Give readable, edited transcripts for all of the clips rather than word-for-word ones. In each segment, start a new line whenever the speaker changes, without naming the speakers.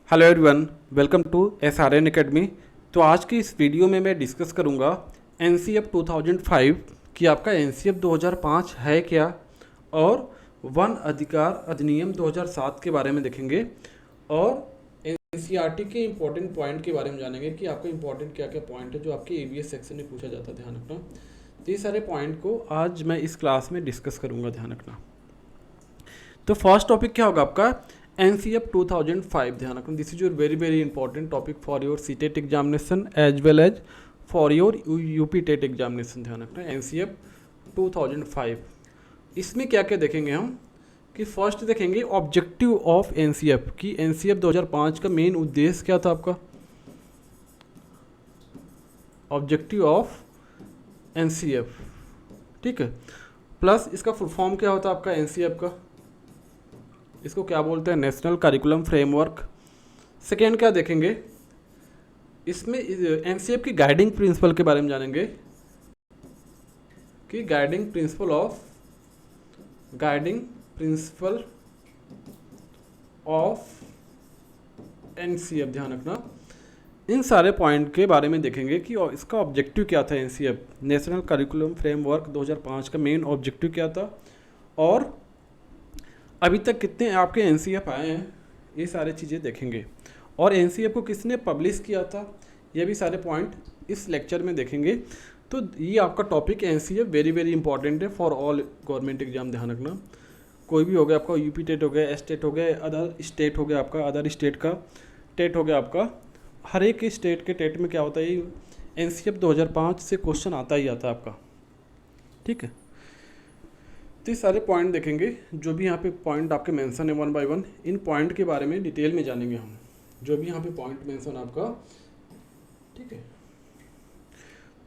Hello everyone, welcome to SRN academy. तो आज की इस वीडियो में मैं डिस्कस करूंगा NCF 2005 कि आपका NCF 2005 है क्या, और वन अधिकार अधिनियम 2007 के बारे में देखेंगे, और NCERT के इम्पोर्टेंट पॉइंट के बारे में जानेंगे कि आपको इम्पोर्टेंट क्या क्या पॉइंट है जो आपके ABS सेक्शन में पूछा जाता है। ध्यान रखना, तो ये सारे पॉइंट को आज मैं इस क्लास में डिस्कस करूँगा। ध्यान रखना। तो फर्स्ट टॉपिक क्या होगा आपका NCF 2005। ध्यान रखना, this is your very very important topic for your CTET examination as well as for your UP TET examination. ध्यान रखना, NCF 2005 इसमें क्या क्या देखेंगे हम कि फर्स्ट देखेंगे ऑब्जेक्टिव ऑफ NCF कि NCF 2005 का मेन उद्देश्य क्या था आपका। ऑब्जेक्टिव ऑफ NCF, ठीक है, प्लस इसका फुल फॉर्म क्या होता है आपका NCF का, इसको क्या बोलते हैं, नेशनल करिकुलम फ्रेमवर्क। सेकेंड क्या देखेंगे, इसमें NCF की गाइडिंग प्रिंसिपल के बारे में जानेंगे कि गाइडिंग प्रिंसिपल ऑफ NCF। ध्यान रखना, इन सारे पॉइंट के बारे में देखेंगे कि इसका ऑब्जेक्टिव क्या था। NCF नेशनल करिकुलम फ्रेमवर्क 2005 का मेन ऑब्जेक्टिव क्या था, और अभी तक कितने आपके NCF आए हैं, ये सारी चीज़ें देखेंगे। और NCF को किसने पब्लिश किया था, ये भी सारे पॉइंट इस लेक्चर में देखेंगे। तो ये आपका topic NCF very very important है फॉर ऑल गवर्नमेंट एग्जाम। ध्यान रखना, कोई भी हो गया आपका, UP टेट हो गया, STET हो गया, अदर स्टेट हो गया आपका, अदर स्टेट का टेट हो गया आपका, हर एक स्टेट के टेट में क्या होता है, NCF 2005 से क्वेश्चन आता ही आता है आपका, ठीक है। तो ये सारे पॉइंट देखेंगे, जो भी यहाँ पे पॉइंट आपके मेंशन है one by one, in point के बारे में डिटेल में जानेंगे हम, जो भी यहाँ पे पॉइंट मेंशन आपका, ठीक है।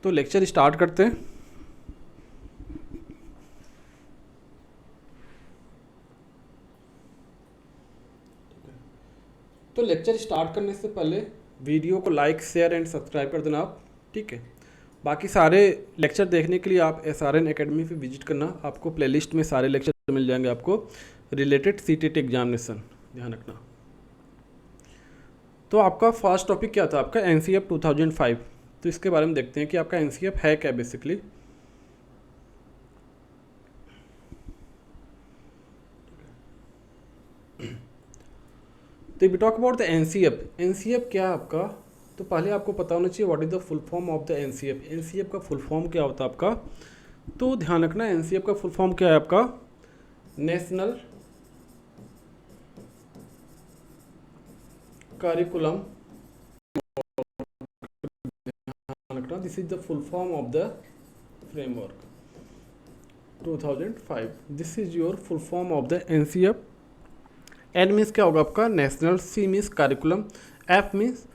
तो लेक्चर स्टार्ट करते हैं। तो लेक्चर स्टार्ट करने से पहले वीडियो को लाइक शेयर एंड सब्सक्राइब कर देना आप, ठीक है। बाकी सारे लेक्चर देखने के लिए आप SRN एकेडमी पे विजिट करना, आपको प्लेलिस्ट में सारे लेक्चर मिल जाएंगे आपको रिलेटेड CTET एग्जामिनेशन। ध्यान रखना। तो आपका फर्स्ट टॉपिक क्या था आपका NCF 2005। तो इसके बारे में देखते हैं कि आपका NCF है क्या बेसिकली। तो we talk about the NCF क्या है आपका, तो पहले आपको पता होना चाहिए what is the full form of the NCF का फुल फॉर्म क्या होता है आपका। तो ध्यान रखना, NCF का फुल फॉर्म क्या है आपका, नेशनल करिकुलम, ध्यान रखना, this is the full form of the framework 2005। This is your full form of the NCF। N means क्या होगा आपका national, C means curriculum, F means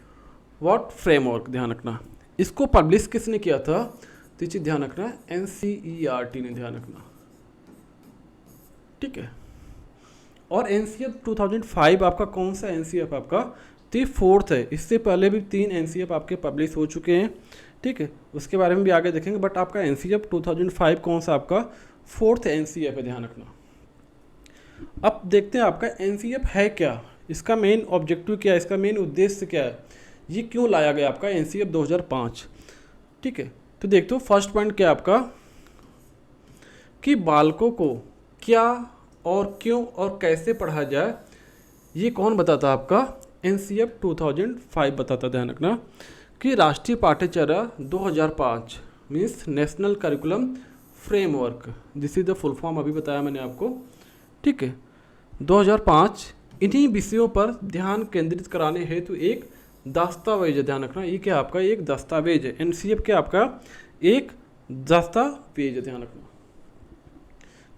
what, framework. ध्यान रखना, इसको पब्लिश किसने किया था, तो ये चीज़ ध्यान रखना, NCERT ने। ध्यान रखना, ठीक है। और NCF 2005 आपका कौन सा NCF आपका, तो ये फोर्थ है। इससे पहले भी 3 NCF आपके पब्लिश हो चुके हैं, ठीक है, उसके बारे में भी आगे देखेंगे। बट आपका NCF 2005 कौन सा आपका फोर्थ NCF है। ध्यान रखना। अब देखते हैं आपका NCF है क्या, इसका मेन ऑब्जेक्टिव क्या है, इसका मेन उद्देश्य क्या है, ये क्यों लाया गया आपका NCF 2005, ठीक है। तो देखते हो फर्स्ट पॉइंट क्या आपका कि बालकों को क्या और क्यों और कैसे पढ़ाया जाए, ये कौन बताता आपका NCF 2005 बताता। ध्यान रखना कि राष्ट्रीय पाठ्यचर्या 2005 means national curriculum framework, this is the full form, अभी बताया मैंने आपको, ठीक है। 2005 इन्हीं विषयों पर ध्यान केंद्रित कराने हेतु एक दस्तावेज है। ध्यान रखना, ये क्या आपका एक दस्तावेज है। NCF क्या आपका एक दस्तावेज है। ध्यान रखना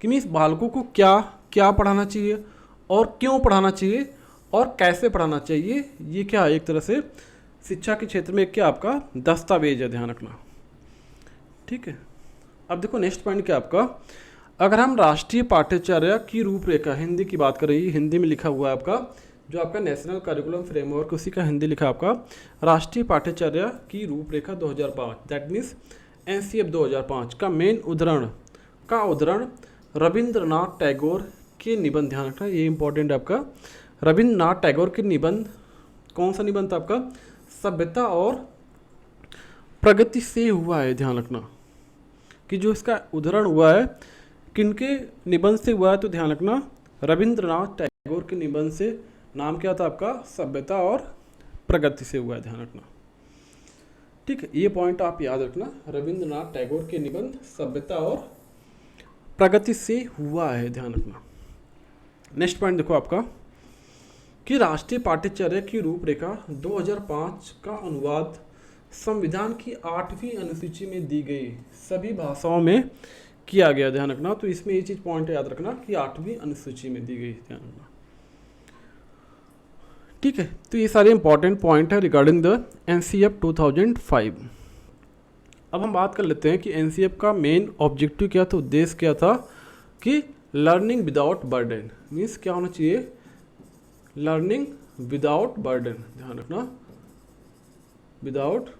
कि मीन्स बालकों को क्या क्या पढ़ाना चाहिए और क्यों पढ़ाना चाहिए और कैसे पढ़ाना चाहिए, ये क्या एक तरह से शिक्षा के क्षेत्र में क्या आपका दस्तावेज है। ध्यान रखना, ठीक है। अब देखो नेक्स्ट पॉइंट क्या आपका, अगर हम राष्ट्रीय पाठ्यचर्या की रूपरेखा, हिंदी की बात करें, हिंदी में लिखा हुआ है आपका, जो आपका नेशनल करिकुलम फ्रेमवर्क उसी का हिंदी लिखा आपका राष्ट्रीय पाठ्यचर्या की रूपरेखा 2005, दैट मीन्स NCF 2005 का मेन उद्धरण रविंद्रनाथ टैगोर के निबंध। ध्यान रखना, ये इंपॉर्टेंट है आपका, रविंद्रनाथ टैगोर के निबंध कौन सा निबंध था आपका? सभ्यता और प्रगति से हुआ है। ध्यान रखना कि जो इसका उदाहरण हुआ है किनके निबंध से हुआ है, तो ध्यान रखना रविंद्रनाथ टैगोर के निबंध से। नाम क्या था आपका? सभ्यता और प्रगति से हुआ है। ध्यान रखना, ठीक है, ये पॉइंट आप याद रखना। रविंद्रनाथ टैगोर के निबंध सभ्यता और प्रगति से हुआ है। ध्यान रखना। नेक्स्ट पॉइंट देखो आपका कि राष्ट्रीय पाठ्यचर्या की रूपरेखा 2005 का अनुवाद संविधान की 8वीं अनुसूची में दी गई सभी भाषाओं में किया गया। ध्यान रखना, तो इसमें ये चीज पॉइंट याद रखना कि 8वीं अनुसूची में दी गई। ध्यान रखना, ठीक है। तो ये सारे इंपॉर्टेंट पॉइंट है रिगार्डिंग द एनसीएफ 2005। अब हम बात कर लेते हैं कि एनसीएफ का मेन ऑब्जेक्टिव क्या था, उद्देश्य क्या था कि लर्निंग विदाउट बर्डन, मीन्स क्या होना चाहिए? Learning without burden. ध्यान रखना, विदाउट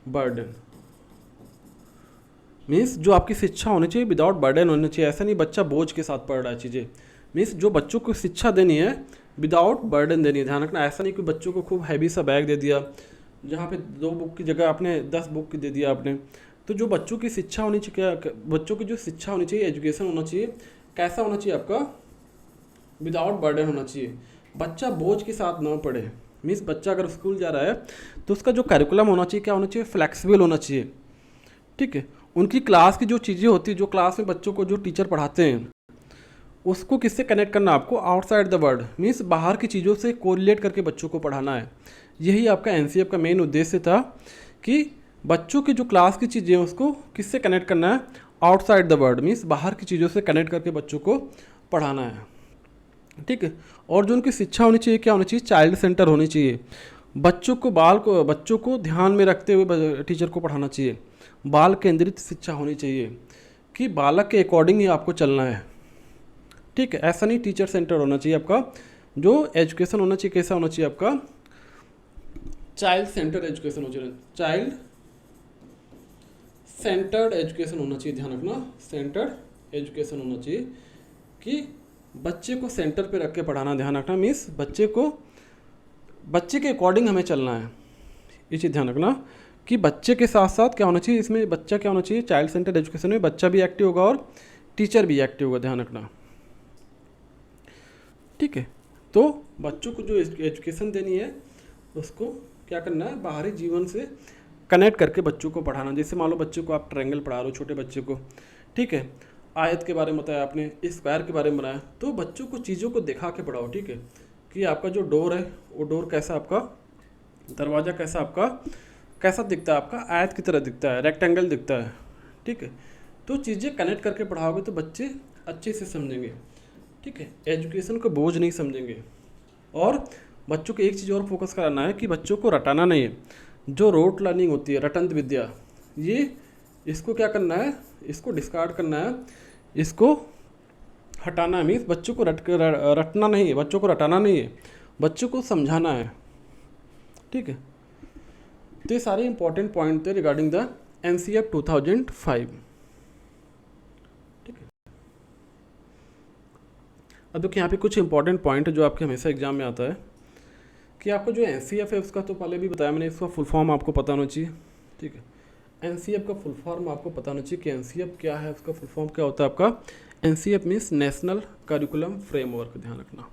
बर्डन मीन्स जो आपकी शिक्षा होनी चाहिए विदाउट बर्डन होनी चाहिए। ऐसा नहीं बच्चा बोझ के साथ पढ़ रहा है चीज़ें, मीन्स जो बच्चों को शिक्षा देनी है विदाउट बर्डन देनी है। ध्यान रखना, ऐसा नहीं कि बच्चों को खूब हैवी सा बैग दे दिया, जहाँ पे 2 बुक की जगह आपने 10 बुक की दे दिया आपने। तो जो बच्चों की शिक्षा होनी चाहिए, बच्चों की जो शिक्षा होनी चाहिए, एजुकेशन होना चाहिए, कैसा होना चाहिए आपका? विदाउट बर्डन होना चाहिए। बच्चा बोझ के साथ ना पढ़े, मीन्स बच्चा अगर स्कूल जा रहा है तो उसका जो करिकुलम होना चाहिए क्या होना चाहिए? फ्लेक्सिबल होना चाहिए, ठीक है। उनकी क्लास की जो चीज़ें होती है, जो क्लास में बच्चों को जो टीचर पढ़ाते हैं उसको किससे कनेक्ट करना आपको? आउटसाइड द वर्ल्ड, मीन्स बाहर की चीज़ों से कोरिलेट करके बच्चों को पढ़ाना है। यही आपका एनसीएफ का मेन उद्देश्य था कि बच्चों की जो क्लास की चीज़ें हैं उसको किससे कनेक्ट करना है? आउटसाइड द वर्ल्ड, मीन्स बाहर की चीज़ों से कनेक्ट करके बच्चों को पढ़ाना है, ठीक है। और जो उनकी शिक्षा होनी चाहिए क्या होनी चाहिए? चाइल्ड सेंटर होनी चाहिए। बच्चों को ध्यान में रखते हुए टीचर को पढ़ाना चाहिए। बाल केंद्रित शिक्षा होनी चाहिए कि बालक के अकॉर्डिंग ही आपको चलना है, ठीक है। ऐसा नहीं टीचर सेंटर होना चाहिए आपका। जो एजुकेशन होना चाहिए कैसा होना चाहिए आपका? चाइल्ड सेंटर्ड एजुकेशन होना चाहिए, चाइल्ड सेंटर्ड एजुकेशन होना चाहिए। ध्यान रखना, सेंटर्ड एजुकेशन होना चाहिए कि बच्चे को सेंटर पे रख के पढ़ाना। ध्यान रखना, मीन्स बच्चे के अकॉर्डिंग हमें चलना है। ये चीज़ ध्यान रखना कि बच्चे के साथ साथ क्या होना चाहिए, इसमें बच्चा क्या होना चाहिए? चाइल्ड सेंटर्ड एजुकेशन में बच्चा भी एक्टिव होगा और टीचर भी एक्टिव होगा। ध्यान रखना, ठीक है। तो बच्चों को जो एजुकेशन देनी है उसको क्या करना है? बाहरी जीवन से कनेक्ट करके बच्चों को पढ़ाना। जैसे मान लो बच्चों को आप ट्रायंगल पढ़ा रहे हो, छोटे बच्चे को, ठीक है, आयत के बारे में बताया आपने, स्क्वायर के बारे में बनाया, तो बच्चों को चीज़ों को दिखा के पढ़ाओ, ठीक है, कि आपका जो डोर है वो डोर कैसा, आपका दरवाज़ा कैसा, आपका कैसा दिखता है? आपका आयत की तरह दिखता है, रेक्टेंगल दिखता है, ठीक है। तो चीज़ें कनेक्ट करके पढ़ाओगे तो बच्चे अच्छे से समझेंगे, ठीक है, एजुकेशन को बोझ नहीं समझेंगे। और बच्चों को एक चीज़ और फोकस कराना है कि बच्चों को रटाना नहीं है। जो रोट लर्निंग होती है, रटंत विद्या, ये इसको क्या करना है? इसको डिस्कार्ड करना है, इसको हटाना है। मीन्स बच्चों को रटना नहीं है, बच्चों को रटाना नहीं है, बच्चों को समझाना है, ठीक है। तो ये सारे इंपॉर्टेंट पॉइंट थे रिगार्डिंग द एनसीएफ 2005, ठीक है। अब देखिए यहाँ पे कुछ इंपॉर्टेंट पॉइंट है जो आपके हमेशा एग्जाम में आता है कि आपको जो एनसीएफ है उसका तो पहले भी बताया मैंने, इसका फुल फॉर्म आपको पता होना चाहिए, ठीक है। एनसीएफ का फुल फॉर्म आपको पता होना चाहिए कि एनसीएफ क्या है, उसका फुल फॉर्म क्या होता है आपका? NCF means national curriculum framework. ध्यान रखना,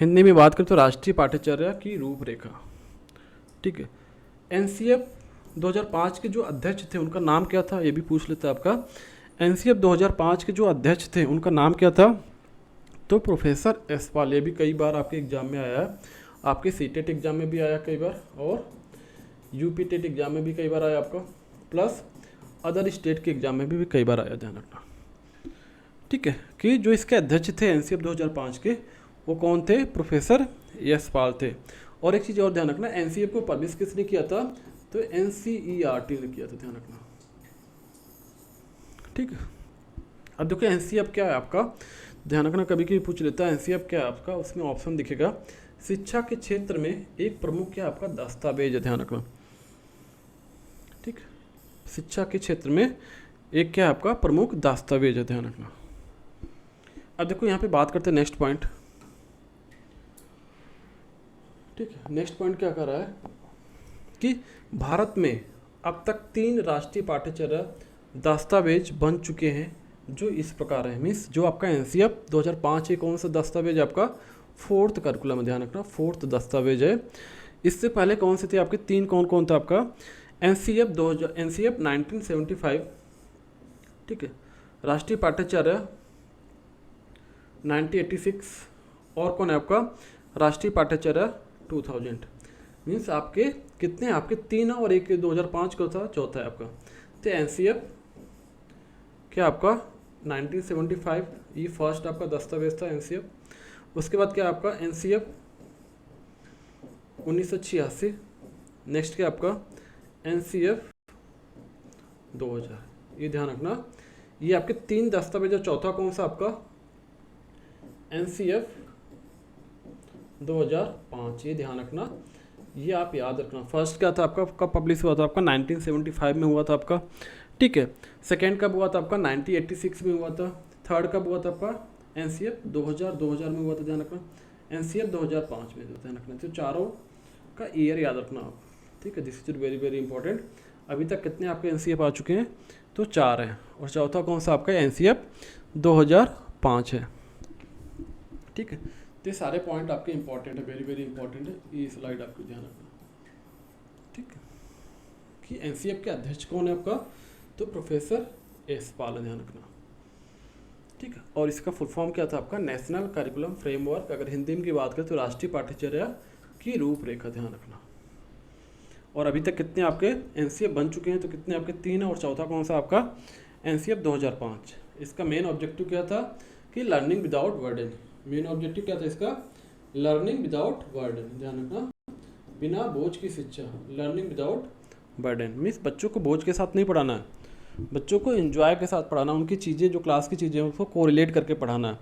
हिंदी में बात करें तो राष्ट्रीय पाठ्यचर्या की रूपरेखा, ठीक है। एनसीएफ 2005 के जो अध्यक्ष थे उनका नाम क्या था, ये भी पूछ लेता है आपका। एनसीएफ 2005 के जो अध्यक्ष थे उनका नाम क्या था? तो प्रोफेसर एसपाल। ये भी कई बार आपके एग्जाम में आया है, आपके सीटेट एग्जाम में भी आया कई बार, और यूपी टेट एग्जाम में भी कई बार आया आपका, प्लस अदर स्टेट के एग्जाम में भी कई बार आया। ध्यान रखना, ठीक है, कि जो इसके अध्यक्ष थे एनसीएफ 2005 के वो कौन थे? प्रोफेसर यशपाल थे। और एक चीज़ और ध्यान रखना, एनसीएफ को पब्लिश किसने किया था? तो एनसीईआरटी ने किया था। ध्यान रखना, ठीक है। अब देखो एनसीएफ क्या है आपका, ध्यान रखना, कभी कभी पूछ लेता है एनसीएफ क्या है आपका, उसमें ऑप्शन दिखेगा शिक्षा के क्षेत्र में एक प्रमुख क्या आपका दस्तावेज है। ध्यान रखना, ठीक, शिक्षा के क्षेत्र में एक क्या आपका प्रमुख दस्तावेज है। ध्यान रखना। अब देखो यहाँ पे बात करते हैं नेक्स्ट पॉइंट ठीक है। नेक्स्ट पॉइंट क्या कर रहा है कि भारत में अब तक 3 राष्ट्रीय पाठ्यचर्या दस्तावेज बन चुके हैं जो इस प्रकार है। मीन्स जो आपका एनसीएफ 2005 है, कौन सा दस्तावेज आपका 4th करिकुलम में, ध्यान रखना 4th दस्तावेज है। इससे पहले कौन से थे आपके 3, कौन कौन था आपका एनसीएफ 1975, ठीक है, राष्ट्रीय पाठ्यचर्या 1986 और कौन है आपका राष्ट्रीय पाठ्यचर्या 2000। मीन्स आपके कितने, आपके 3 और एक 2005 का था, चौथा है आपका। तो एनसीएफ क्या आपका 1975, ये फर्स्ट आपका दस्तावेज था एनसीएफ। उसके बाद क्या आपका एनसीएफ 1986, नेक्स्ट क्या आपका एनसीएफ 2000, ये ध्यान रखना। ये आपके 3 दस्तावेज, और चौथा कौन सा आपका एनसीएफ 2005, ये ध्यान रखना, ये आप याद रखना। फर्स्ट क्या था आपका, कब पब्लिश हुआ था आपका 1975 में हुआ था आपका, ठीक है। सेकेंड कब हुआ था आपका 1986 में हुआ था। थर्ड कब हुआ था आपका एनसीएफ 2000 में हुआ था, ध्यान रखना। एनसीएफ 2005 में ध्यान रखना। तो चारों का ईयर याद रखना आप, ठीक है। This is very very important. अभी तक कितने आपके एनसीएफ आ चुके हैं, तो 4 हैं, और चौथा कौन सा आपका एनसीएफ 2005 है, ठीक है। तो ये सारे पॉइंट आपके इंपॉर्टेंट है, वेरी वेरी इंपॉर्टेंट है। ये स्लाइड आपको ध्यान रखना, ठीक है। कि एनसीएफ के अध्यक्ष कौन है आपका, तो प्रोफेसर एस पाल, ध्यान रखना, ठीक है। और इसका फुल फॉर्म क्या था आपका नेशनल करिकुलम फ्रेमवर्क। अगर हिंदी में की बात करें तो राष्ट्रीय पाठ्यचर्या की रूपरेखा, ध्यान रखना। और अभी तक कितने आपके एनसीएफ बन चुके हैं, तो कितने आपके 3 और चौथा कौन सा आपका एनसीएफ 2005। इसका मेन ऑब्जेक्टिव क्या था कि learning without burden. Main objective क्या था इसका, लर्निंग विदाउट बर्डन, ध्यान रखना, बिना बोझ की शिक्षा, लर्निंग विदाउट बर्डन। मीन्स बच्चों को बोझ के साथ नहीं पढ़ाना है, बच्चों को एंजॉय के साथ पढ़ाना, उनकी चीज़ें जो क्लास की चीज़ें हैं उसको कोरिलेट करके पढ़ाना है,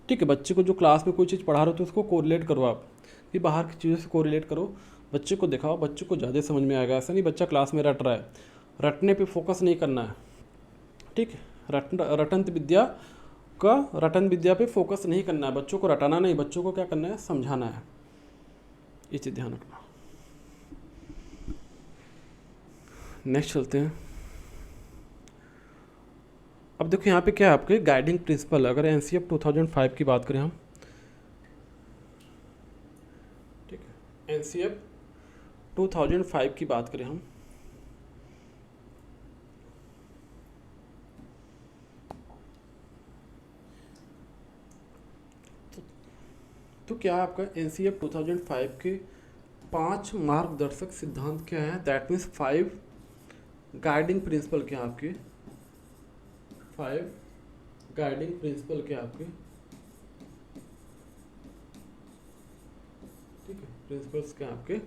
ठीक है। बच्चे को जो क्लास में कोई चीज़ पढ़ा रहे हो तो उसको कोरिलेट करो आप, कि बाहर की चीज़ों से कोरिलेट करो, बच्चे को दिखाओ, बच्चे को ज़्यादा समझ में आएगा। ऐसा नहीं बच्चा क्लास में रट रहा है, रटने पे फोकस नहीं करना है, ठीक है। रटन विद्या पे फोकस नहीं करना है, बच्चों को रटाना नहीं, बच्चों को क्या करना है, समझाना है, ये चीज़ ध्यान रखना। नेक्स्ट चलते हैं। अब देखो यहाँ पे क्या है आपके गाइडिंग प्रिंसिपल। अगर एनसीएफ 2005 की बात करें हम, ठीक है, एनसीएफ 2005 की बात करें हम, तो क्या आपका एनसीएफ 2005 के 5 मार्गदर्शक सिद्धांत क्या है, दैट मीन्स 5 गाइडिंग प्रिंसिपल क्या आपके, 5 गाइडिंग प्रिंसिपल क्या आपके, ठीक है, प्रिंसिपल्स क्या आपके,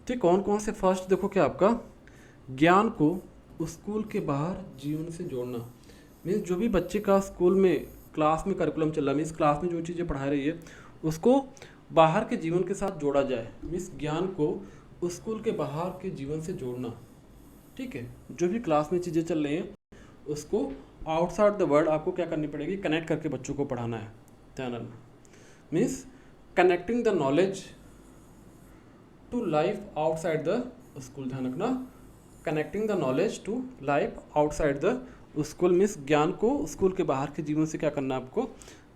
ठीक। कौन कौन से, फर्स्ट देखो क्या आपका ज्ञान को स्कूल के बाहर जीवन से जोड़ना। मीन्स जो भी बच्चे का स्कूल में क्लास में करिकुलम चल रहा है, मीन्स क्लास में जो चीज़ें पढ़ा रही है उसको बाहर के जीवन के साथ जोड़ा जाए। मीन्स ज्ञान को स्कूल के बाहर के जीवन से जोड़ना, ठीक है। जो भी क्लास में चीज़ें चल रही हैं उसको आउटसाइड द वर्ल्ड आपको क्या करनी पड़ेगी, कनेक्ट करके बच्चों को पढ़ाना है, ध्यान रखना। Means connecting the knowledge to life outside the school, ध्यान रखना, connecting the knowledge to life outside the school. Means ज्ञान को स्कूल के बाहर के जीवन से क्या करना है, आपको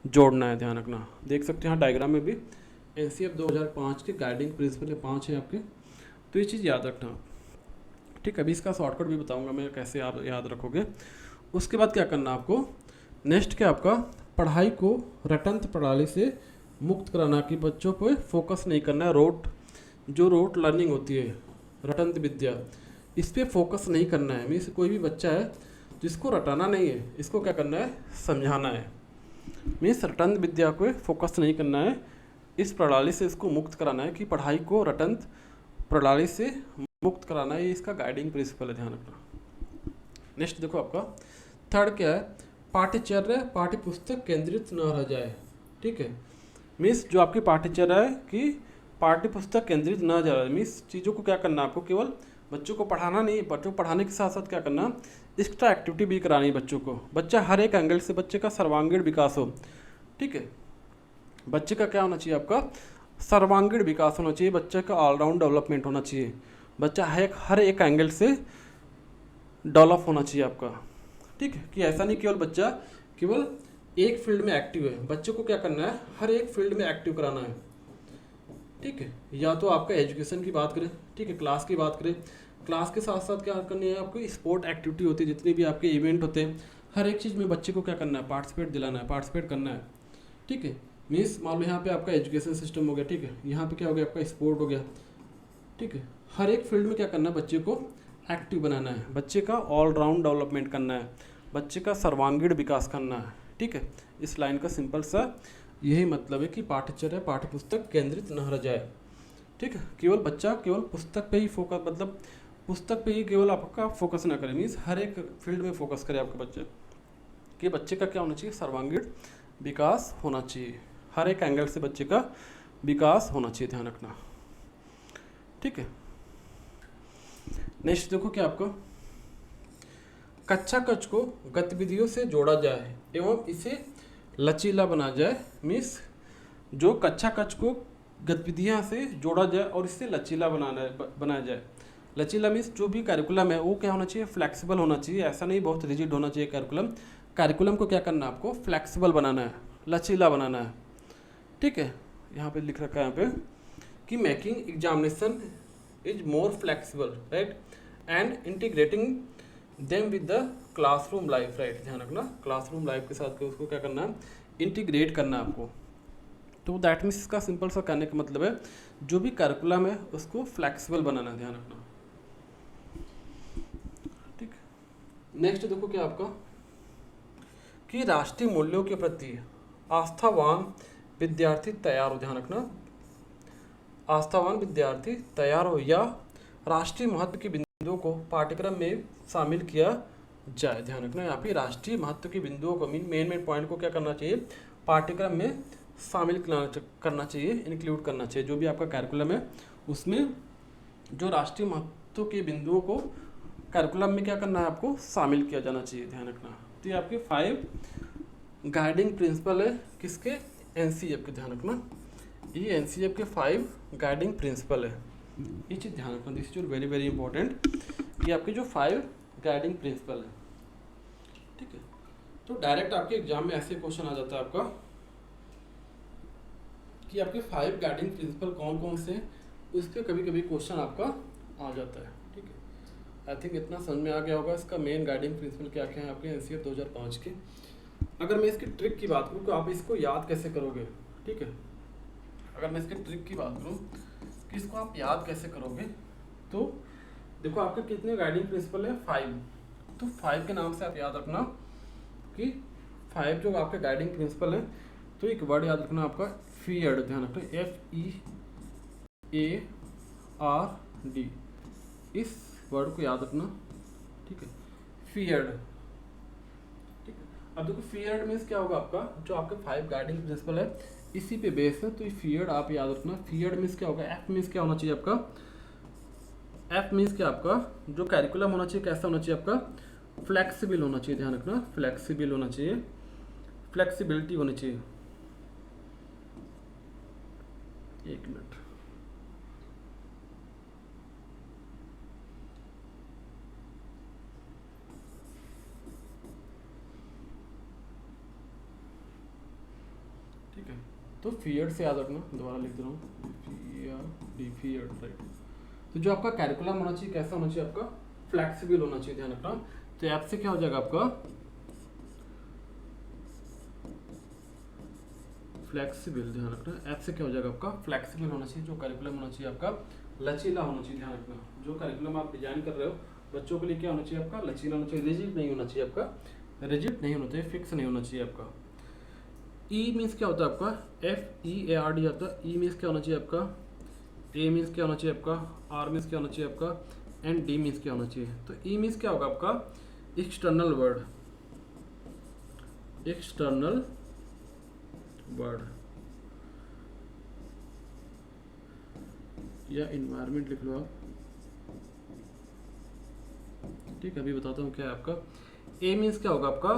जोड़ना है, ध्यान रखना। देख सकते हैं यहाँ डायग्राम में भी एनसीएफ 2005 के गाइडिंग प्रिंसिपल 5 हैं आपके, तो ये चीज़ याद रखना, ठीक। अभी इसका शॉर्टकट भी बताऊंगा मैं कैसे आप याद रखोगे। उसके बाद क्या करना आपको, नेक्स्ट क्या आपका पढ़ाई को रटंत प्रणाली से मुक्त कराना, कि बच्चों पर फोकस नहीं करना है, रोट लर्निंग होती है, रटंत विद्या, इस पर फोकस नहीं करना है। मीन्स कोई भी बच्चा है जिसको रटाना नहीं है, इसको क्या करना है, समझाना है। मीन्स रटंत विद्या को फोकस नहीं करना है, इस प्रणाली से इसको मुक्त कराना है, कि पढ़ाई को रटंत प्रणाली से मुक्त कराना है, ये इसका गाइडिंग प्रिंसिपल है, ध्यान रखना। नेक्स्ट देखो आपका थर्ड क्या है, पाठ्यचर्या पाठ्यपुस्तक केंद्रित न रह जाए, ठीक है। मीन्स जो आपकी पाठ्यचर्या है कि पाठ्यपुस्तक केंद्रित न जाए, मीन्स चीज़ों को क्या करना है आपको, केवल बच्चों को पढ़ाना नहीं, बच्चों को पढ़ाने के साथ साथ क्या करना, एक्स्ट्रा एक्टिविटी भी करानी है बच्चों को। बच्चा हर एक एंगल से बच्चे का सर्वांगीण विकास हो, ठीक है। बच्चे का क्या होना चाहिए, आपका सर्वांगीण विकास होना चाहिए, बच्चे का ऑलराउंड डेवलपमेंट होना चाहिए, बच्चा हर एक एंगल से डेवलप होना चाहिए आपका, ठीक है। कि ऐसा नहीं केवल बच्चा केवल एक फील्ड में एक्टिव है, बच्चे को क्या करना है, हर एक फील्ड में एक्टिव कराना है, ठीक है। या तो आपका एजुकेशन की बात करें, ठीक है, क्लास की बात करें, क्लास के साथ साथ क्या करनी है आपको, स्पोर्ट एक्टिविटी होती है, जितने भी आपके इवेंट होते हैं, हर एक चीज़ में बच्चे को क्या करना है, पार्टिसिपेट दिलाना है, पार्टिसिपेट करना है, ठीक है। मीन्स मान लो यहाँ पे आपका एजुकेशन सिस्टम हो गया, ठीक है, यहाँ पे क्या हो गया आपका स्पोर्ट हो गया, ठीक है। हर एक फील्ड में क्या करना है, बच्चे को एक्टिव बनाना है, बच्चे का ऑलराउंड डेवलपमेंट करना है, बच्चे का सर्वांगीण विकास करना है, ठीक है। इस लाइन का सिंपल सा यही मतलब है कि पाठ्यचर्या पाठ्य पुस्तक केंद्रित न रह जाए, ठीक है। केवल बच्चा केवल पुस्तक पे ही फोकस, मतलब पुस्तक पे ही केवल आपका फोकस ना करे, मीन्स हर एक फील्ड में फोकस करे आपका बच्चे, कि बच्चे का क्या होना चाहिए, सर्वांगीण विकास होना चाहिए, हर एक एंगल से बच्चे का विकास होना चाहिए, ध्यान रखना, ठीक है। नेक्स्ट देखो क्या आपको, कक्षा कक्ष को गतिविधियों से जोड़ा जाए एवं इसे लचीला बना जाए, मीन्स जो कक्षा कक्ष को गतिविधियां से जोड़ा जाए और इससे लचीला बनाया जाए। लचीला मीन्स जो भी कैरिकुलम है वो क्या होना चाहिए, फ्लेक्सिबल होना चाहिए, ऐसा नहीं बहुत रिजिड होना चाहिए कैरिकुलम। कैरिकुलम को क्या करना है, आपको फ्लेक्सिबल बनाना है, लचीला बनाना है, ठीक है। यहाँ पे लिख रखा है यहाँ पे कि making examination is more flexible, right, and integrating them with the classroom life, right, ध्यान रखना, क्लासरूम लाइफ के साथ उसको क्या करना है, इंटीग्रेट करना है आपको। तो दैट मीन्स इसका सिंपल सा कहने का मतलब है जो भी करिकुलम है उसको फ्लेक्सिबल बनाना है, ध्यान रखना, ठीक। नेक्स्ट देखो क्या आपका, कि राष्ट्रीय मूल्यों के प्रति आस्थावान विद्यार्थी तैयार हो, ध्यान रखना, आस्थावान विद्यार्थी तैयार हो या राष्ट्रीय महत्व के बिंदुओं को पाठ्यक्रम में शामिल किया जाए, ध्यान रखना, यहाँ पे राष्ट्रीय महत्व के बिंदुओं को मेन पॉइंट को क्या करना चाहिए, पाठ्यक्रम में शामिल करना चाहिए, इंक्लूड करना चाहिए। जो भी आपका कैरिकुलम है उसमें जो राष्ट्रीय महत्व के बिंदुओं को कैरिकुलम में क्या करना है, आपको शामिल किया जाना चाहिए, ध्यान रखना। तो ये आपके 5 गाइडिंग प्रिंसिपल है, किसके, एनसीईएफ के, ध्यान रखना, ये एनसीईएफ के 5 गाइडिंग प्रिंसिपल है, ये चीज़ ध्यान रखना, this is very very important, ये आपके जो 5 गाइडिंग प्रिंसिपल है, ठीक है। तो डायरेक्ट आपके एग्जाम में ऐसे क्वेश्चन आ जाता है आपका कि आपके 5 गाइडिंग प्रिंसिपल कौन कौन से, उस पर कभी कभी क्वेश्चन आपका आ जाता है, ठीक है। आई थिंक इतना समझ में आ गया होगा इसका मेन गाइडिंग प्रिंसिपल क्या क्या है आपके एनसीईआरटी 2005 के। अगर मैं इसकी ट्रिक की बात करूँ तो आप इसको याद कैसे करोगे, ठीक है, अगर मैं इसकी ट्रिक की बात करूँ कि इसको आप याद कैसे करोगे, तो देखो आपके कितने गाइडिंग प्रिंसिपल है, 5, तो 5 के नाम से आप याद रखना कि 5 जो आपके गाइडिंग प्रिंसिपल है, तो एक वर्ड याद रखना आपका फीयर्ड, ध्यान रखना, FEARD, इस वर्ड को याद रखना, ठीक है, फीयर्ड, ठीक है। अब देखो फीयर्ड मीन्स क्या होगा, आपका जो आपके 5 गाइडिंग प्रिंसिपल है इसी पे बेस है, तो ये फीयर्ड आप याद रखना। फीयर्ड मीन्स क्या होगा, F मीन्स क्या होना चाहिए आपका, F मीन्स क्या, आपका जो कैरिकुलम होना चाहिए कैसा होना चाहिए, आपका फ्लेक्सिबल होना चाहिए, ध्यान रखना, फ्लेक्सिबल होना चाहिए, फ्लेक्सिबिलिटी होनी चाहिए। एक मिनट, ठीक है, तो फीयर्ड से याद रखना, दोबारा लिख दे रहा हूँ, फीयर्ड, राइट। तो जो आपका कैरिकुलम होना चाहिए कैसा होना चाहिए, आपका फ्लेक्सिबल होना चाहिए, ध्यान रखना। तो ऐप से क्या हो जाएगा आपका फ्लेक्सिबल, ध्यान रखना, ऐप से क्या हो जाएगा आपका फ्लेक्सिबल होना चाहिए, जो करिकुलम होना चाहिए आपका लचीला होना चाहिए, ध्यान रखना, जो करिकुलम आप डिजाइन कर रहे हो बच्चों के लिए क्या होना चाहिए, आपका लचीला होना चाहिए, रिजिड नहीं होना चाहिए, आपका रिजिड नहीं होना चाहिए, फिक्स नहीं होना चाहिए आपका। ई मीन्स क्या होता है आपका, FEARD आता है, ई मीन्स क्या होना चाहिए आपका, ए मीन्स क्या होना चाहिए आपका, आर मीन्स क्या होना चाहिए आपका, एंड डी मीन्स क्या होना चाहिए। तो ई मीन्स क्या होगा आपका, एक्सटर्नल वर्ड, एक्सटर्नल वर्ड या इन्वायरमेंट लिख लो आप, ठीक है, अभी बताता हूँ क्या है आपका। ए मीन्स क्या होगा आपका,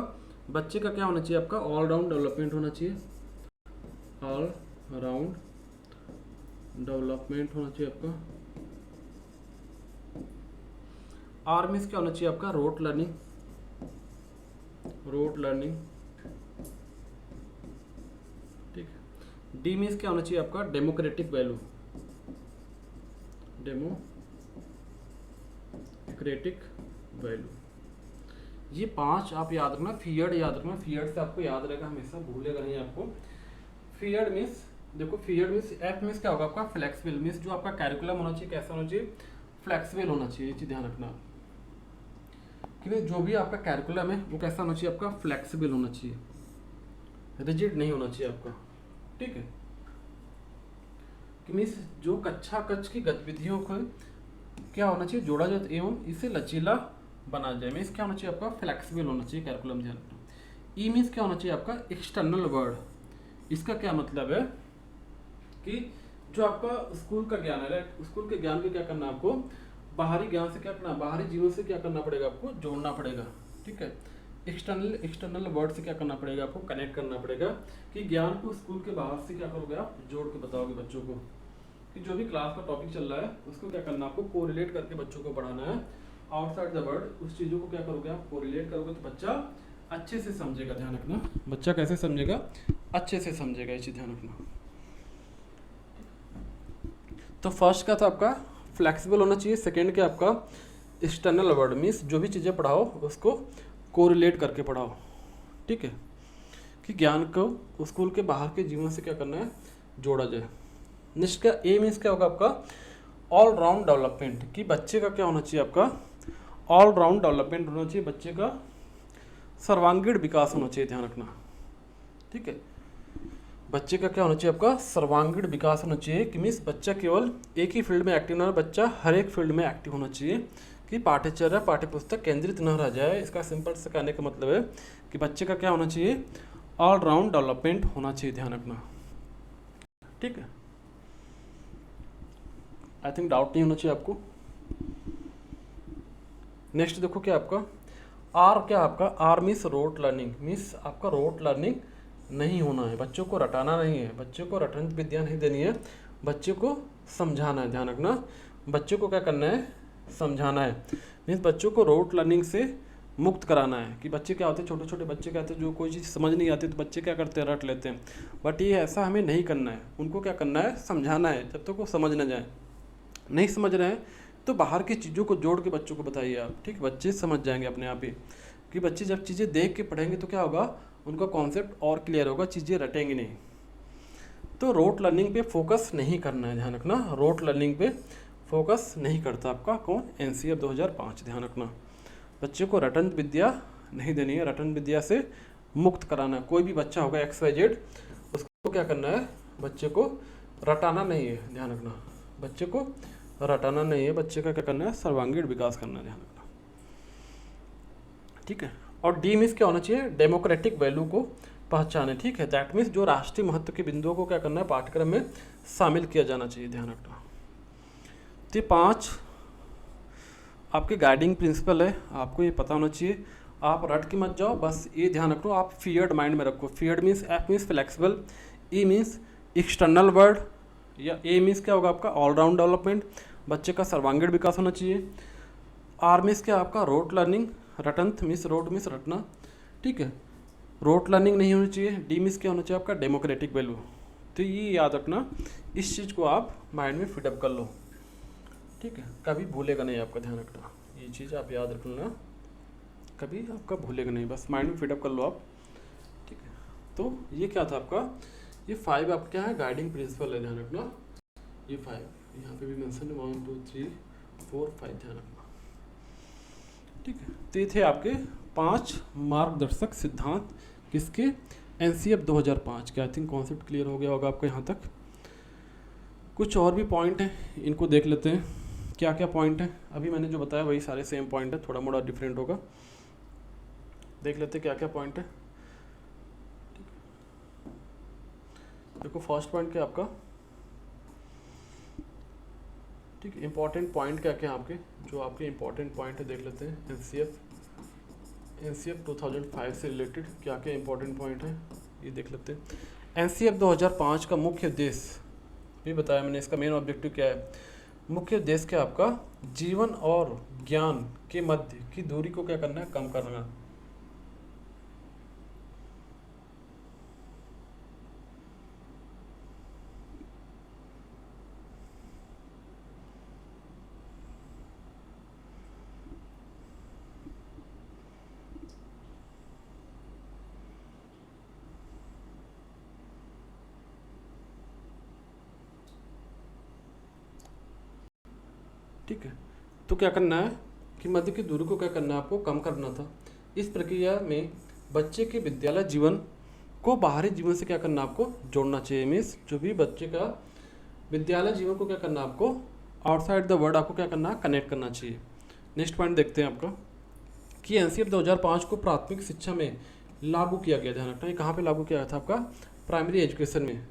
बच्चे का क्या होना चाहिए, आपका ऑल राउंड डेवलपमेंट होना चाहिए, ऑल राउंड डेवलपमेंट होना चाहिए आपका। आर मीन्स क्या होना चाहिए आपका, रोट लर्निंग, रोट लर्निंग, ठीक है। डी मीन्स क्या होना चाहिए आपका, डेमोक्रेटिक वैल्यू, डेमोक्रेटिक वैल्यू। ये 5 आप याद रखना। फीयर्ड याद रखना, फीयर्ड से आपको याद रहेगा हमेशा, भूलेगा नहीं आपको। फीयर्ड मीन्स देखो, फीयर्ड मीन्स एफ मीन्स क्या होगा आपका, फ्लेक्सिबल मीन्स जो आपका कैरिकुलम होना चाहिए कैसा होना चाहिए, फ्लेक्सिबल होना चाहिए। ये चीज ध्यान रखना कि जो भी आपका कैरिकुलम है वो कैसा होना चाहिए आपका, फ्लेक्सिबल होना चाहिए, रिजिड नहीं होना चाहिए आपका, ठीक है। कि मीन्स जो कक्षा कक्ष की गतिविधियों को क्या होना चाहिए, जोड़ा जाए एवं इसे लचीला बना जाए। मीन्स क्या होना चाहिए आपका, फ्लेक्सिबल होना चाहिए कैरिकुलम, ध्यान रखना। ई मीन्स क्या होना चाहिए आपका, एक्सटर्नल वर्ड। इसका क्या मतलब है कि जो आपका स्कूल का ज्ञान है, स्कूल के ज्ञान को क्या करना है आपको, बाहरी ज्ञान से क्या करना, बाहरी जीवन से क्या करना पड़ेगा आपको, जोड़ना पड़ेगा, ठीक है। एक्सटर्नल वर्ड से क्या करना पड़ेगा आपको, कनेक्ट करना पड़ेगा। कि ज्ञान को स्कूल के बाहर से क्या करोगे आप, जोड़ के बताओगे बच्चों को। कि जो भी क्लास का टॉपिक चल रहा है उसको क्या करना आपको, कोरिलेट करके बच्चों को पढ़ाना है। आउटसाइड द वर्ड उस चीज़ों को क्या करोगे आप, कोरिलेट करोगे तो बच्चा अच्छे से समझेगा, ध्यान रखना। बच्चा कैसे समझेगा, अच्छे से समझेगा, ये चीज़ ध्यान रखना। तो फर्स्ट का था आपका फ्लेक्सिबल होना चाहिए, सेकेंड क्या आपका एक्सटर्नल वर्ड मीन्स जो भी चीज़ें पढ़ाओ उसको कोरिलेट करके पढ़ाओ, ठीक है। कि ज्ञान को स्कूल के बाहर के जीवन से क्या करना है, जोड़ा जाए। नेक्स्ट का ए मीन्स क्या होगा आपका, ऑल राउंड डेवलपमेंट। कि बच्चे का क्या होना चाहिए आपका, ऑल राउंड डेवलपमेंट होना चाहिए, बच्चे का सर्वांगीण विकास होना चाहिए, ध्यान रखना, ठीक है। बच्चे का क्या होना चाहिए आपका, सर्वांगीण विकास होना चाहिए। कि मीन्स बच्चा केवल एक ही फील्ड में एक्टिव ना रहे, बच्चा हर एक फील्ड में एक्टिव होना चाहिए। कि पाठ्यचर्या पाठ्यपुस्तक केंद्रित न रह जाए। इसका सिंपल से कहने का मतलब है कि बच्चे का क्या होना चाहिए, ऑल राउंड डेवलपमेंट होना चाहिए, ध्यान रखना, ठीक है। आई थिंक डाउट नहीं होना चाहिए आपको। नेक्स्ट देखो क्या आपका आर, क्या आपका R means rote learning. Means आपका रोट लर्निंग नहीं होना है, बच्चों को रटाना नहीं है, बच्चों को रटन विद्या नहीं देनी है, बच्चों को समझाना है, ध्यान रखना। बच्चों को क्या करना है, समझाना है। मीन्स बच्चों को रोट लर्निंग से मुक्त कराना है। कि बच्चे क्या होते हैं, छोटे छोटे बच्चे क्या होते हैं, जो कोई चीज़ समझ नहीं आती तो बच्चे क्या करते हैं, रट लेते हैं। बट ये ऐसा हमें नहीं करना है, उनको क्या करना है, समझाना है। जब तक वो समझ ना जाए, नहीं समझ रहे हैं तो बाहर की चीज़ों को जोड़ के बच्चों को बताइए आप, ठीक, बच्चे समझ जाएंगे अपने आप ही। कि बच्चे जब चीज़ें देख के पढ़ेंगे तो क्या होगा, उनका कॉन्सेप्ट और क्लियर होगा, चीज़ें रटेंगे नहीं। तो रोट लर्निंग पे फोकस नहीं करना है, ध्यान रखना। रोट लर्निंग पे फोकस नहीं करता आपका कौन, एनसीएफ 2005, ध्यान रखना। बच्चे को रटन विद्या नहीं देनी है, रटन विद्या से मुक्त कराना है। कोई भी बच्चा होगा XYZ, उसको क्या करना है, बच्चे को रटाना नहीं है, ध्यान रखना। बच्चे को रटाना नहीं है, बच्चे का क्या करना है, सर्वांगीण विकास करना है, ध्यान रखना, ठीक है। और डी मीन्स क्या होना चाहिए, डेमोक्रेटिक वैल्यू को पहचाने, ठीक है। दैट मीन्स जो राष्ट्रीय महत्व के बिंदुओं को क्या करना है, पाठ्यक्रम में शामिल किया जाना चाहिए, ध्यान रखना। तो 5 आपके गाइडिंग प्रिंसिपल है, आपको ये पता होना चाहिए। आप रट के मत जाओ, बस ये ध्यान रखो, आप फीयर्ड माइंड में रखो। Feared means, F means flexible, E means external word, या ए मीन्स क्या होगा आपका ऑलराउंड डेवलपमेंट, बच्चे का सर्वांगीण विकास होना चाहिए। आर मीन्स क्या आपका रोट लर्निंग, रटंत मीन्स रोट मीन्स रटना, ठीक है, रोट लर्निंग नहीं होनी चाहिए। डी मीन्स क्या होना चाहिए आपका डेमोक्रेटिक वैल्यू। तो ये याद रखना, इस चीज़ को आप माइंड में फिटअप कर लो, ठीक है, कभी भूलेगा नहीं आपका, ध्यान रखना। ये चीज़ आप याद रखना, कभी आपका भूलेगा नहीं, बस माइंड में फिटअप कर लो आप, ठीक है। तो ये क्या था आपका, ये 5 आपका क्या है, गाइडिंग प्रिंसिपल है, ध्यान रखना। ये 5 यहाँ पे भी मेंशन है, 1 2 3 4 5, ध्यान रखना, ठीक है। तो ये थे आपके 5 मार्गदर्शक सिद्धांत किसके, एनसीएफ 2005 के। आई थिंक कॉन्सेप्ट क्लियर हो गया होगा आपको यहाँ तक। कुछ और भी पॉइंट हैं, इनको देख लेते हैं। क्या क्या पॉइंट है, अभी मैंने जो बताया वही सारे सेम पॉइंट है, थोड़ा मोड़ा डिफरेंट होगा। देख लेते हैं क्या क्या पॉइंट है। देखो फर्स्ट पॉइंट क्या आपका, ठीक है, इंपॉर्टेंट पॉइंट क्या क्या आपके, जो आपके इंपॉर्टेंट पॉइंट है देख लेते हैं। एनसीएफ 2005 से रिलेटेड क्या क्या इंपॉर्टेंट पॉइंट है ये देख लेते हैं। एनसीएफ 2005 का मुख्य उद्देश्य भी बताया मैंने। इसका मेन ऑब्जेक्टिव क्या है, मुख्य उद्देश्य क्या आपका, जीवन और ज्ञान के मध्य की दूरी को क्या करना है, कम करना। ठीक है, तो क्या करना है कि मध्य की दूरी को क्या करना है, आपको कम करना था। इस प्रक्रिया में बच्चे के विद्यालय जीवन को बाहरी जीवन से क्या करना, आपको जोड़ना चाहिए। मीन्स जो भी बच्चे का विद्यालय जीवन को क्या करना, आपको आउटसाइड द वर्ल्ड आपको क्या करना, कनेक्ट करना चाहिए। नेक्स्ट पॉइंट देखते हैं आपका कि एनसीएफ 2005 को प्राथमिक शिक्षा में लागू किया गया। ध्यान रखना, ये कहाँ पे लागू किया गया था, आपका प्राइमरी एजुकेशन में।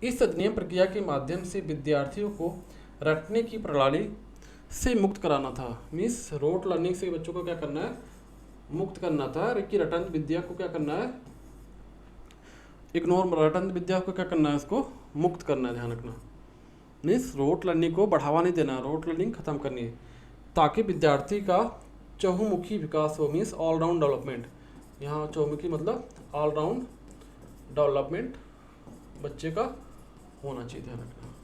इस अधिनियम प्रक्रिया के माध्यम से विद्यार्थियों को रटने की प्रणाली से मुक्त कराना था। मीन्स रोट लर्निंग से बच्चों को क्या करना है, मुक्त करना था। कि रटन विद्या को क्या करना है, इग्नोर, रटन विद्या को क्या करना है, इसको मुक्त करना है। ध्यान रखना, मीन्स रोट लर्निंग को बढ़ावा नहीं देना, रोट लर्निंग खत्म करनी है, ताकि विद्यार्थी का चहुमुखी विकास हो। मीन्स ऑलराउंड डेवलपमेंट, यहाँ चहुमुखी मतलब ऑलराउंड डेवलपमेंट बच्चे का होना चाहिए। ध्यान रखना,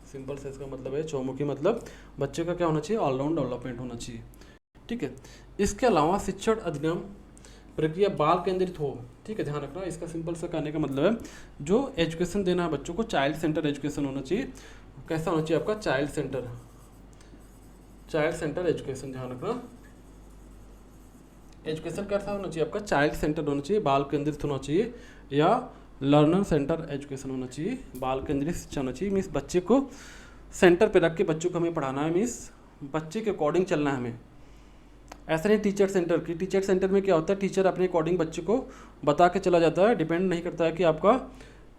सिंपल से इसका मतलब है चहुमुखी मतलब बच्चे का क्या होना चाहिए, ऑलराउंड डेवलपमेंट होना चाहिए। ठीक है, इसके अलावा शिक्षण अधिनियम प्रक्रिया बाल केंद्रित हो। ठीक है, ध्यान रखना, इसका सिंपल सा कहने का मतलब है जो एजुकेशन देना है बच्चों को, चाइल्ड सेंटर एजुकेशन होना चाहिए। कैसा होना चाहिए आपका, child centre, child centre education. ध्यान रखना, एजुकेशन कैसा होना चाहिए आपका, चाइल्ड सेंटर होना चाहिए, बाल केंद्रित होना चाहिए, या लर्नर सेंटर एजुकेशन होना चाहिए, बाल केंद्रित शिक्षा होना चाहिए। मीन्स बच्चे को सेंटर पे रख के बच्चों को हमें पढ़ाना है। मीन्स बच्चे के अकॉर्डिंग चलना है हमें, ऐसा नहीं टीचर सेंटर की। टीचर सेंटर में क्या होता है, टीचर अपने अकॉर्डिंग बच्चे को बता के चला जाता है, डिपेंड नहीं करता है कि आपका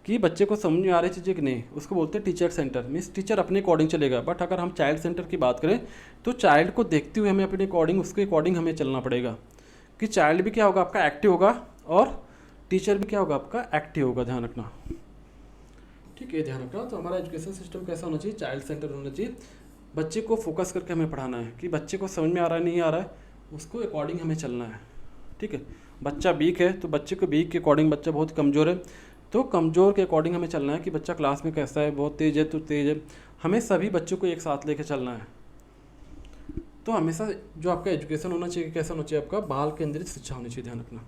कि बच्चे को समझ में आ रही चीज़ें कि नहीं, उसको बोलते हैं टीचर सेंटर। मीन्स टीचर अपने अकॉर्डिंग चलेगा। बट अगर हम चाइल्ड सेंटर की बात करें तो चाइल्ड को देखते हुए हमें अपने अकॉर्डिंग, उसके अकॉर्डिंग हमें चलना पड़ेगा कि चाइल्ड भी क्या होगा आपका, एक्टिव होगा, और टीचर भी क्या होगा आपका, एक्टिव होगा। ध्यान रखना, ठीक है, ध्यान रखना। तो हमारा एजुकेशन सिस्टम कैसा होना चाहिए, चाइल्ड सेंटर होना चाहिए। बच्चे को फोकस करके हमें पढ़ाना है कि बच्चे को समझ में आ रहा है नहीं आ रहा है, उसको अकॉर्डिंग हमें चलना है। ठीक है, बच्चा वीक है तो बच्चे को वीक के अकॉर्डिंग, बच्चा बहुत कमज़ोर है तो कमज़ोर के अकॉर्डिंग हमें चलना है। कि बच्चा क्लास में कैसा है, बहुत तेज़ है तो तेज़ है, हमें सभी बच्चों को एक साथ लेके चलना है। तो हमेशा जो आपका एजुकेशन होना चाहिए कैसा होना चाहिए, आपका बाल केंद्रित शिक्षा होनी चाहिए। ध्यान रखना,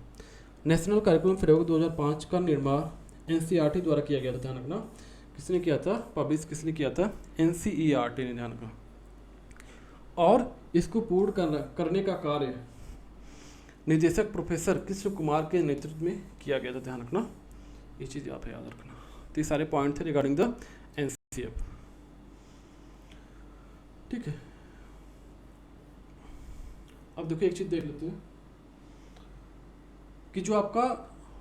नेशनल करिकुलम फ्रेमवर्क 2005 का निर्माण एनसीईआरटी द्वारा किया गया था। ध्यान रखना, किसने किया था, पब्लिश किसने किया था, एनसीईआरटी ने। ध्यान रखना, और इसको पूर्ण करने का कार्य निदेशक प्रोफेसर कृष्ण कुमार के नेतृत्व में किया गया था। ध्यान रखना, ये चीज़ आप याद रखना। तो ये सारे पॉइंट थे रिगार्डिंग द एनसीएफ। ठीक है, अब देखिए एक चीज़ देख लेते हैं कि जो आपका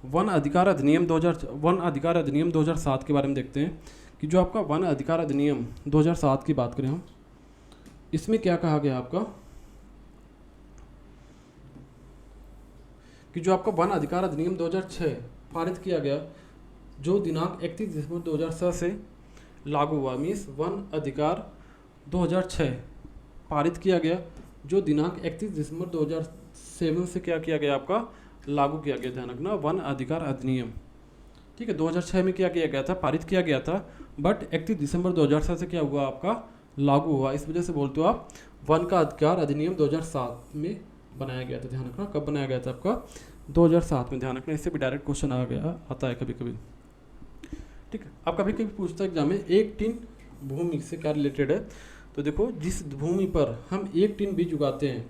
वन अधिकार अधिनियम 2007 के बारे में देखते हैं कि जो आपका वन अधिकार अधिनियम 2007 की बात करें हम, इसमें क्या कहा गया आपका कि जो आपका वन अधिकार अधिनियम 2006 पारित किया गया, जो दिनांक 31 दिसंबर 2006 से लागू हुआ। मीन्स वन अधिकार 2006 पारित किया गया, जो दिनांक 31 दिसंबर 2007 से क्या किया गया आपका, लागू किया गया। ध्यान रखना, वन अधिकार अधिनियम। ठीक है, 2006 में क्या किया गया था, पारित किया गया था, बट 31 दिसंबर 2007 से क्या हुआ आपका, लागू हुआ। इस वजह से बोलते हो आप वन का अधिकार अधिनियम 2007 में बनाया गया था। ध्यान रखना, कब बनाया गया था आपका, 2007 में। ध्यान रखना, इससे भी डायरेक्ट क्वेश्चन आता है कभी कभी। ठीक है, अब कभी कभी पूछता है एग्जाम में एक टिन भूमि से क्या रिलेटेड है। तो देखो, जिस भूमि पर हम एक टिन बीज उगाते हैं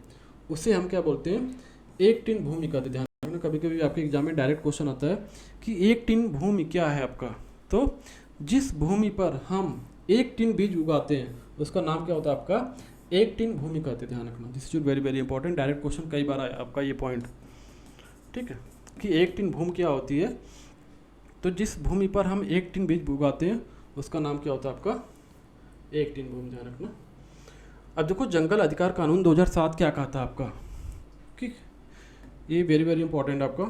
उसे हम क्या बोलते हैं, एक टिन भूमि कहते हैं। ध्यान रखना, कभी कभी आपके एग्जाम में डायरेक्ट क्वेश्चन आता है कि एक टिन भूमि क्या है आपका। तो जिस भूमि पर हम एक टिन बीज उगाते हैं उसका नाम क्या होता है आपका, एक टिन भूमि कहते हैं। ध्यान रखना, this is very very important, direct question कई बार आया आपका ये पॉइंट। ठीक है, कि एक टिन भूमि क्या होती है, तो जिस भूमि पर हम एक टिन बीज उगाते हैं उसका नाम क्या होता है आपका, एक टिन भूमि। ध्यान रखना। अब देखो, जंगल अधिकार कानून 2007 क्या कहता है आपका, ठीक, ये वेरी वेरी इंपॉर्टेंट आपका।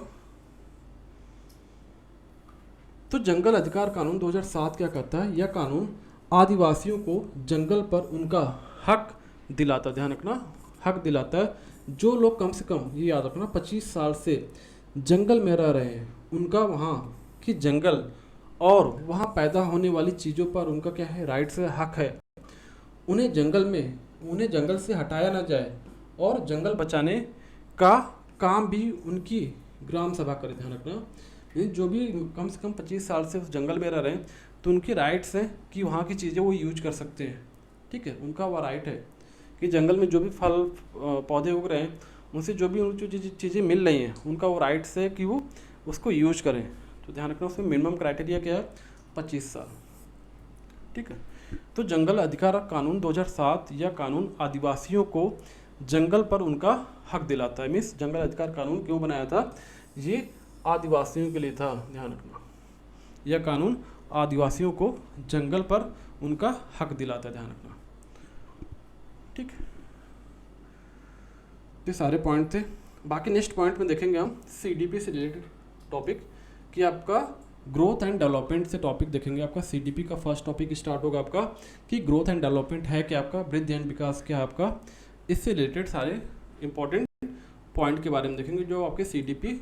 तो जंगल अधिकार कानून 2007 क्या कहता है? यह कानून आदिवासियों को जंगल पर उनका हक दिलाता है, ध्यान रखना, हक दिलाता है। जो लोग कम से कम, ये याद रखना, 25 साल से जंगल में रह रहे हैं, उनका वहाँ की जंगल और वहाँ पैदा होने वाली चीज़ों पर उनका क्या है? राइट्स है, हक है। उन्हें जंगल से हटाया ना जाए और जंगल बचाने का काम भी उनकी ग्राम सभा करे, ध्यान रखना। जो भी कम से कम 25 साल से उस जंगल में रह रहे हैं तो उनकी राइट्स हैं कि वहाँ की चीज़ें वो यूज कर सकते हैं, ठीक है, उनका वो राइट है कि जंगल में जो भी फल पौधे उग रहे हैं उनसे जो भी उनको चीज़ें मिल रही हैं उनका वो राइट्स है कि वो उसको यूज करें। तो ध्यान रखना उसमें मिनिमम क्राइटेरिया क्या है? 25 साल, ठीक है। तो जंगल अधिकार कानून 2007 यह कानून आदिवासियों को जंगल पर उनका हक दिलाता है। मीन्स जंगल अधिकार कानून क्यों बनाया था? ये आदिवासियों के लिए था, ध्यान रखना। यह कानून आदिवासियों को जंगल पर उनका हक दिलाता है, ध्यान रखना, ठीक। ये सारे पॉइंट थे। बाकी नेक्स्ट पॉइंट में देखेंगे हम सीडीपी से रिलेटेड टॉपिक कि आपका ग्रोथ एंड डेवलपमेंट से टॉपिक देखेंगे। आपका सीडीपी का फर्स्ट टॉपिक स्टार्ट होगा आपका कि ग्रोथ एंड डेवलपमेंट है क्या, आपका वृद्धि एंड विकास क्या है आपका। इससे रिलेटेड सारे इंपॉर्टेंट पॉइंट के बारे में देखेंगे जो आपके सीडीपी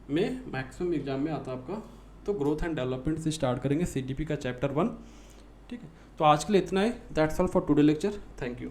में मैक्सिमम एग्जाम में आता है आपका। तो ग्रोथ एंड डेवलपमेंट से स्टार्ट करेंगे सीडीपी का चैप्टर 1, ठीक है। तो आज के लिए इतना ही। That's all for today lecture. Thank you.